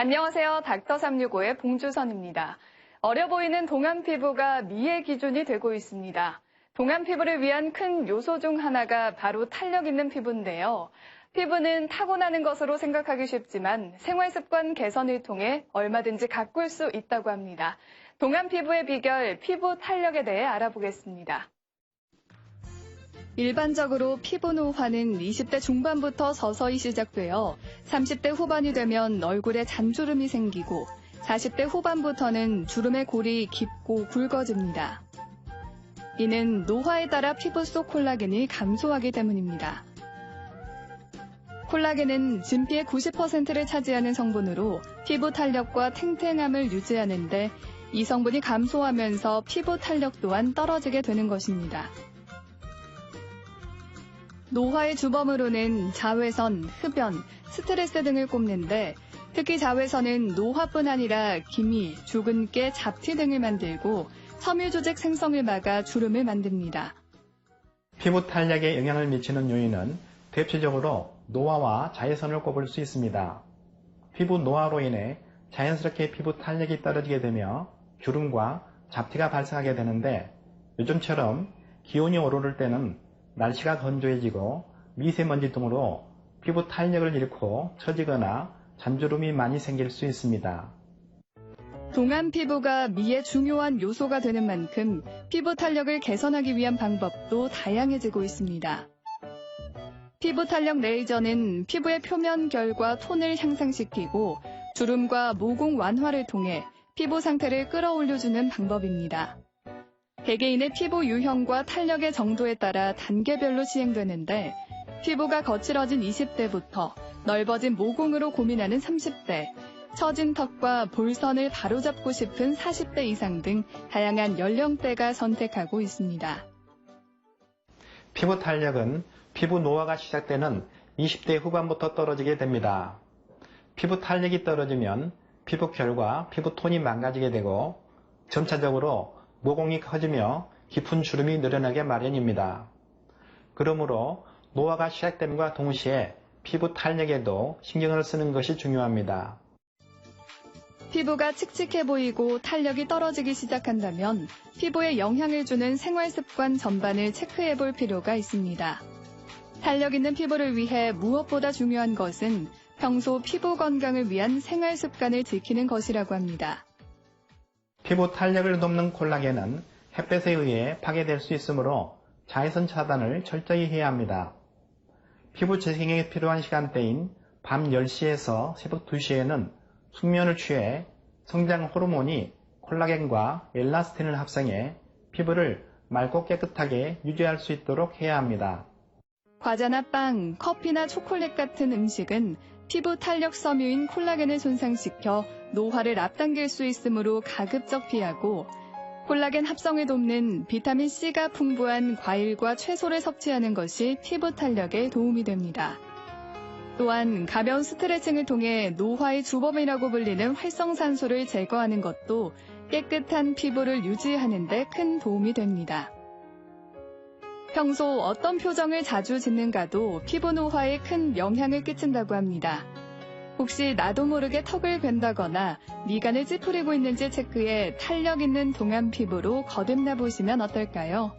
안녕하세요. 닥터365의 봉주선입니다. 어려 보이는 동안 피부가 미의 기준이 되고 있습니다. 동안 피부를 위한 큰 요소 중 하나가 바로 탄력 있는 피부인데요. 피부는 타고나는 것으로 생각하기 쉽지만 생활 습관 개선을 통해 얼마든지 가꿀 수 있다고 합니다. 동안 피부의 비결, 피부 탄력에 대해 알아보겠습니다. 일반적으로 피부 노화는 20대 중반부터 서서히 시작되어 30대 후반이 되면 얼굴에 잔주름이 생기고 40대 후반부터는 주름의 골이 깊고 굵어집니다. 이는 노화에 따라 피부 속 콜라겐이 감소하기 때문입니다. 콜라겐은 진피의 90%를 차지하는 성분으로 피부 탄력과 탱탱함을 유지하는 데 이 성분이 감소하면서 피부 탄력 또한 떨어지게 되는 것입니다. 노화의 주범으로는 자외선, 흡연, 스트레스 등을 꼽는데 특히 자외선은 노화뿐 아니라 기미, 죽은 깨, 잡티 등을 만들고 섬유 조직 생성을 막아 주름을 만듭니다. 피부 탄력에 영향을 미치는 요인은 대표적으로 노화와 자외선을 꼽을 수 있습니다. 피부 노화로 인해 자연스럽게 피부 탄력이 떨어지게 되며 주름과 잡티가 발생하게 되는데 요즘처럼 기온이 오르를 때는 날씨가 건조해지고 미세먼지 등으로 피부 탄력을 잃고 처지거나 잔주름이 많이 생길 수 있습니다. 동안 피부가 미의 중요한 요소가 되는 만큼 피부 탄력을 개선하기 위한 방법도 다양해지고 있습니다. 피부 탄력 레이저는 피부의 표면 결과 톤을 향상시키고 주름과 모공 완화를 통해 피부 상태를 끌어올려주는 방법입니다. 개개인의 피부 유형과 탄력의 정도에 따라 단계별로 시행되는데 피부가 거칠어진 20대부터 넓어진 모공으로 고민하는 30대, 처진 턱과 볼선을 바로잡고 싶은 40대 이상 등 다양한 연령대가 선택하고 있습니다. 피부 탄력은 피부 노화가 시작되는 20대 후반부터 떨어지게 됩니다. 피부 탄력이 떨어지면 피부 결과 피부 톤이 망가지게 되고 점차적으로 모공이 커지며 깊은 주름이 늘어나게 마련입니다. 그러므로 노화가 시작됨과 동시에 피부 탄력에도 신경을 쓰는 것이 중요합니다. 피부가 칙칙해 보이고 탄력이 떨어지기 시작한다면 피부에 영향을 주는 생활 습관 전반을 체크해 볼 필요가 있습니다. 탄력 있는 피부를 위해 무엇보다 중요한 것은 평소 피부 건강을 위한 생활 습관을 지키는 것이라고 합니다. 피부 탄력을 돕는 콜라겐은 햇볕에 의해 파괴될 수 있으므로 자외선 차단을 철저히 해야 합니다. 피부 재생에 필요한 시간대인 밤 10시에서 새벽 2시에는 숙면을 취해 성장 호르몬이 콜라겐과 엘라스틴을 합성해 피부를 맑고 깨끗하게 유지할 수 있도록 해야 합니다. 과자나 빵, 커피나 초콜릿 같은 음식은 피부 탄력 섬유인 콜라겐을 손상시켜 노화를 앞당길 수 있으므로 가급적 피하고 콜라겐 합성을 돕는 비타민C가 풍부한 과일과 채소를 섭취하는 것이 피부 탄력에 도움이 됩니다. 또한 가벼운 스트레칭을 통해 노화의 주범이라고 불리는 활성산소를 제거하는 것도 깨끗한 피부를 유지하는 데 큰 도움이 됩니다. 평소 어떤 표정을 자주 짓는가도 피부 노화에 큰 영향을 끼친다고 합니다. 혹시 나도 모르게 턱을 괸다거나 미간을 찌푸리고 있는지 체크해 탄력 있는 동안 피부로 거듭나 보시면 어떨까요?